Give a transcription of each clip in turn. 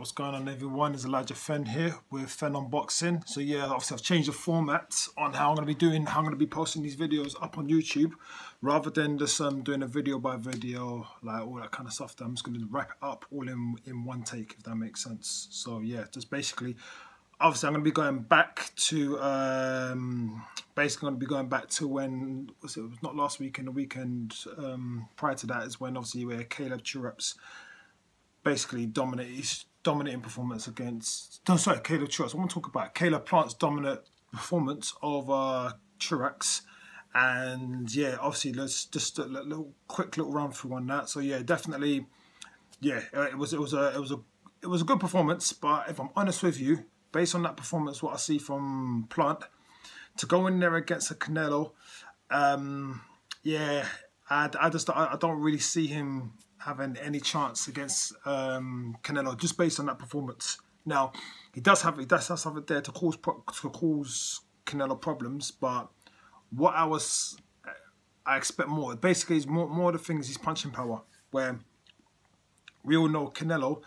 what's going on everyone? It's Elijah Fen here with Fen Unboxing. So yeah, obviously I've changed the format on how I'm going to be posting these videos up on YouTube, rather than just doing a video by video, like all that kind of stuff. I'm just going to wrap it up all in one take, if that makes sense. So yeah, just basically, obviously I'm going to be going back to when it was not last weekend, the weekend prior to that is when obviously where Turex basically dominating performance against. No, sorry, Turex. I want to talk about Caleb Plant's dominant performance over Turex, and yeah, obviously let's just a quick little run through on that. So yeah, definitely, yeah, it was a good performance. But if I'm honest with you, based on that performance, what I see from Plant, to go in there against a Canelo, yeah, I don't really see him having any chance against Canelo, just based on that performance. Now, he does have it there to cause Canelo problems, but what I expect more. Basically, is more the things his punching power, where we all know Canelo.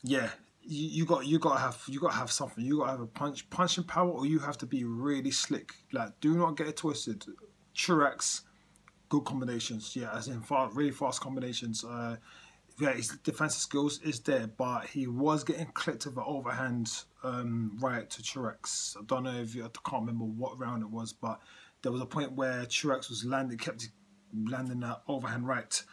Yeah, you got to have something. You got to have a punching power, or you have to be really slick. Like, do not get it twisted. Turex, good combinations, yeah, as in really fast combinations. Yeah, his defensive skills is there, but he was getting clipped with an overhand right to Turex. I don't know if I can't remember what round it was, but there was a point where Turex was kept landing that overhand right.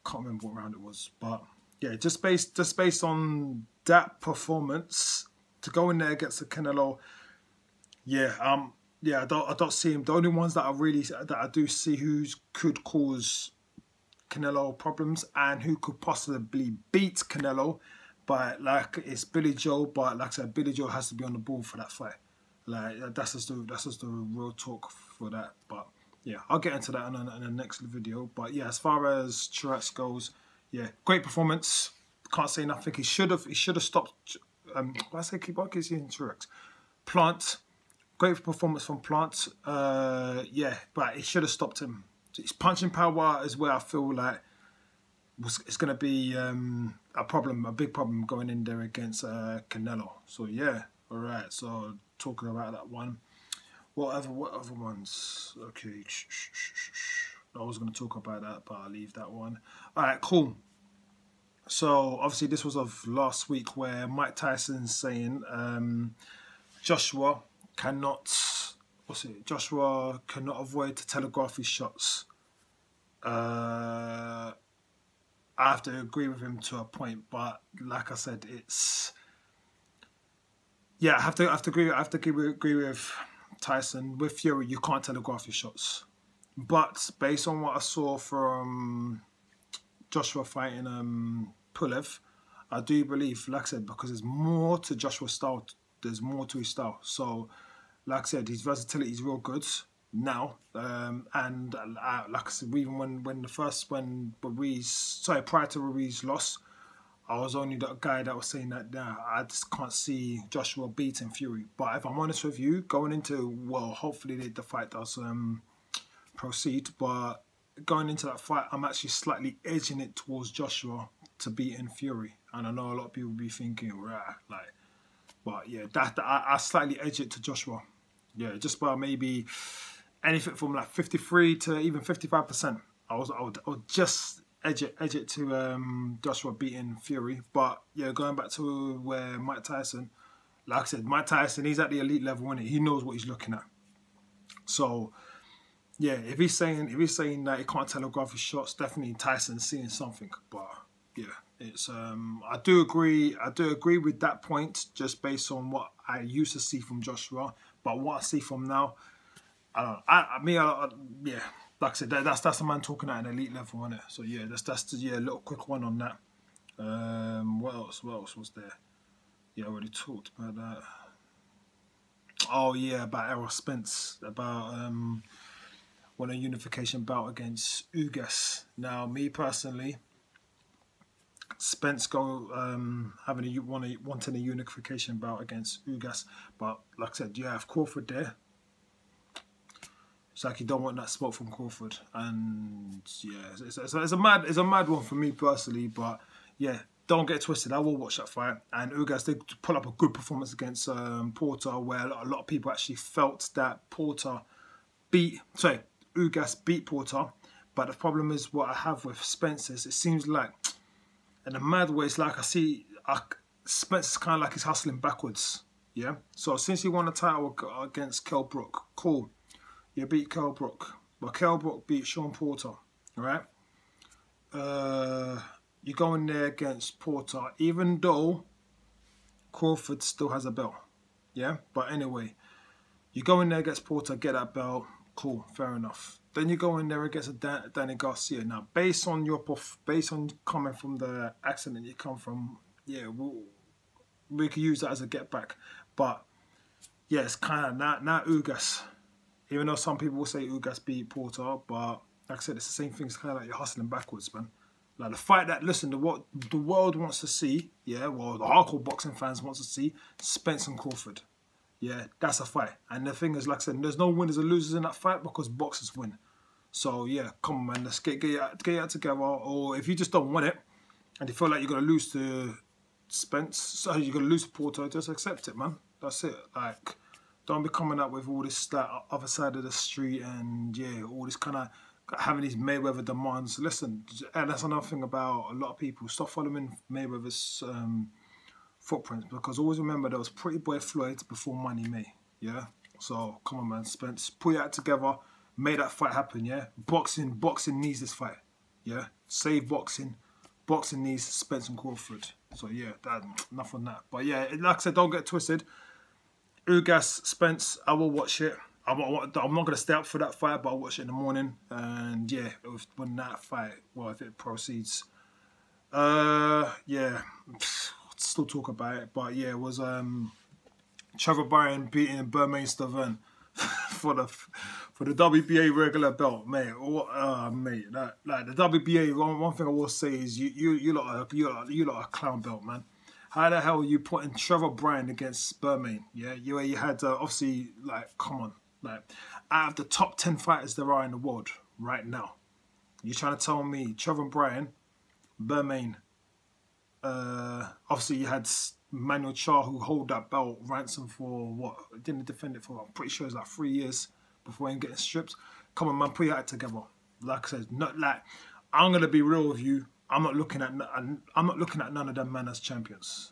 Can't remember what round it was, but yeah, just based on that performance, to go in there against the Canelo, yeah, yeah, I don't see him. The only ones that I do see who could cause Canelo problems and who could possibly beat Canelo, but like, it's Billy Joe. But like I said, Billy Joe has to be on the ball for that fight. Like, that's just the real talk for that. But yeah, I'll get into that in the next video. But yeah, as far as Turex goes, yeah, great performance. Can't say nothing. He should have stopped. I say keep on kissing Turex. Plant. Great performance from Plant, yeah, but it should have stopped him. His punching power is where I feel like it's going to be a big problem going in there against Canelo. So yeah, all right. So talking about that one, what other ones? Okay, I was going to talk about that, but I'll leave that one. All right, cool. So obviously this was of last week, where Mike Tyson's saying Joshua cannot avoid to telegraph his shots. I have to agree with him to a point, but like I said, it's, yeah, I have to agree with Tyson. With Fury, you can't telegraph your shots. But based on what I saw from Joshua fighting Pulev, I do believe, like I said, because there's more to Joshua's style. There's more to his style. So, like I said, his versatility is real good now. And like I said, even when prior to Ruiz loss, I was only the guy that was saying that, nah, I just can't see Joshua beating Fury. But if I'm honest with you, going into, well, hopefully the fight does proceed, but going into that fight, I'm actually slightly edging it towards Joshua to beating Fury. And I know a lot of people will be thinking, rah, like, but yeah, I slightly edge it to Joshua. Yeah, just by maybe anything from like 53 to even 55%. I would just edge it to Joshua beating Fury. But yeah, going back to where Mike Tyson, like I said, Mike Tyson, he's at the elite level, isn't he? He knows what he's looking at. So yeah, if he's saying that he can't telegraph his shots, definitely Tyson's seeing something. But yeah, it's I do agree with that point, just based on what I used to see from Joshua. But what I see from now, I don't know. Yeah, like I said, that's a man talking at an elite level, isn't it? So yeah, that's a little quick one on that. What else was there? Yeah, I already talked about that. Oh yeah, about Errol Spence, about won a unification bout against Ugas. Now, me personally, Spence wanting a unification bout against Ugas, but like I said, you have Crawford there. It's like you don't want that smoke from Crawford, and yeah, it's a mad one for me personally. But yeah, don't get twisted. I will watch that fight. And Ugas did pull up a good performance against Porter, where a lot of people actually felt that Ugas beat Porter. But the problem is what I have with Spence is it seems like, in a mad way, it's like I see Spence is kind of like he's hustling backwards. Yeah. So since he won the title against Kell Brook, cool. You beat Kell Brook. But Kell Brook beat Sean Porter. Right? You go in there against Porter, even though Crawford still has a belt. Yeah? But anyway, you go in there against Porter, get that belt. Cool, fair enough. Then you go in there against Danny Garcia. Now, based on coming from the accident you come from, yeah, we could use that as a get back. But yeah, it's kind of now Ugas. Even though some people will say Ugas beat Porter, but like I said, it's the same thing. It's kind of like you're hustling backwards, man. Like the fight that, listen, what the world wants to see, yeah, well, the hardcore boxing fans wants to see, Spence and Crawford. Yeah, that's a fight. And the thing is, like I said, there's no winners or losers in that fight because boxers win. So, yeah, come on, man. Let's get it together. Or if you just don't want it and you feel like you're going to lose to Spence, so you're going to lose to Porter, just accept it, man. That's it. Like, don't be coming up with all this, that other side of the street and, yeah, all this kind of having these Mayweather demands. Listen, and that's another thing about a lot of people. Stop following Mayweather's footprints, because always remember there was Pretty Boy Floyd before Money May. Yeah, so come on, man, Spence, put that together, make that fight happen. Yeah, boxing needs this fight. Yeah, save boxing needs Spence and Crawford. So yeah, enough on that. But yeah, like I said, don't get twisted. Ugas, Spence, I will watch it. I'm not going to stay up for that fight, but I'll watch it in the morning. And yeah, when that fight, well, if it proceeds, yeah, still talk about it. But yeah, it was Trevor Bryan beating Birmingham for the WBA regular belt, mate. Mate, like the WBA. One thing I will say is you lot are a clown belt, man. How the hell are you putting Trevor Bryan against Birmingham? Yeah, you had obviously, like, come on, like, out of the top 10 fighters there are in the world right now, you're trying to tell me Trevor Bryan, Birmingham. Obviously you had Manuel Charr, who hold that belt ransom for what? Didn't defend it for, I'm pretty sure it's like 3 years before him getting stripped. Come on, man, put that together. Like I said, not like, I'm gonna be real with you. I'm not looking at none of them men as champions.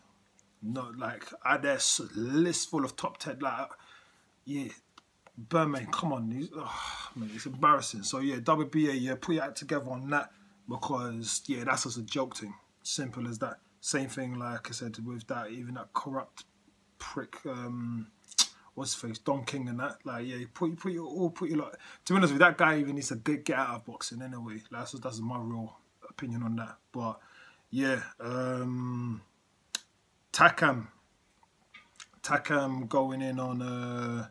Not like their list full of top 10. Like, yeah, Birmingham, come on, man, it's embarrassing. So yeah, WBA, yeah, put that together on that, because yeah, that's just a joke thing. Simple as that. Same thing, like I said, with that, even that corrupt prick, what's his face, Don King and that. Like, yeah, put your lot. To be honest with you, that guy even needs to get out of boxing anyway. Like, that's my real opinion on that. But yeah, Takam going in on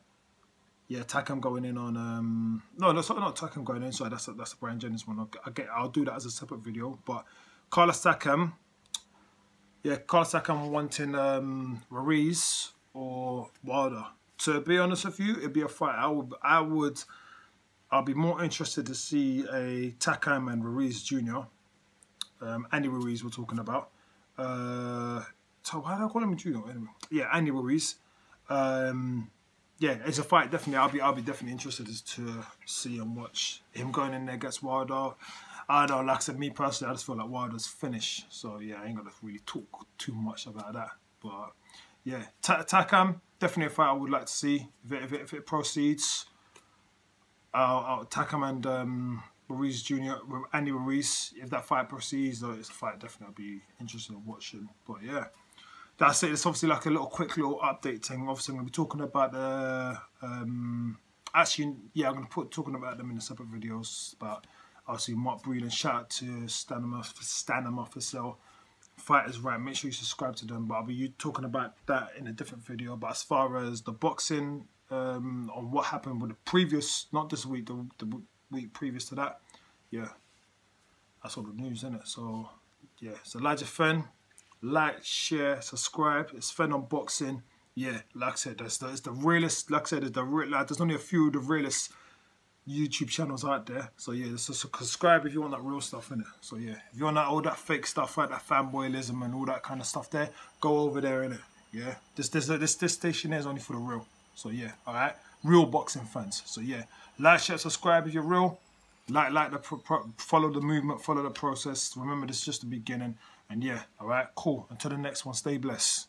Takam going in on no, that's not Takam going in. Sorry, that's a Brian Jennings one. I'll do that as a separate video. But Carlos Takam wanting Ruiz or Wilder. To be honest with you, it'd be a fight. I'll be more interested to see a Takam and Ruiz Jr. Andy Ruiz we're talking about. So why do I call him Junior? Anyway, yeah, Andy Ruiz. Yeah, it's a fight. Definitely, I'll be definitely interested to see and watch him going in there against Wilder. I don't know, like I said, me personally, I just feel like Wilder's finished. So yeah, I ain't gonna really talk too much about that. But yeah, Takam, definitely a fight I would like to see if it proceeds. Takam and Ruiz Jr., Andy Ruiz, if that fight proceeds, it's a fight definitely I'll be interested in watching. But yeah, that's it. It's obviously like a quick little update thing. Obviously, I'm going to be talking about the actually, yeah, I'm going to talking about them in the separate videos. But obviously, Mark Breeden, shout out to Stanham Officer, Fighters Right. Make sure you subscribe to them. But I'll be talking about that in a different video. But as far as the boxing, on what happened with the previous, not this week, the week previous to that, yeah, that's all the news, isn't it? So yeah, it's Elijah Fenn. Like, share, subscribe. It's Fenn on Boxing. Yeah, like I said, it's the realest. Like I said, it's the real. Like, there's only a few of the realest YouTube channels out there. So yeah, so subscribe if you want that real stuff, innit? So yeah, if you want all that fake stuff, like that fanboyism and all that kind of stuff there, go over there, innit? Yeah, this station here is only for the real. So yeah, all right, real boxing fans. So yeah, like, share, subscribe if you're real. Like follow the movement, follow the process. Remember, this is just the beginning. And yeah, all right, cool. Until the next one, stay blessed.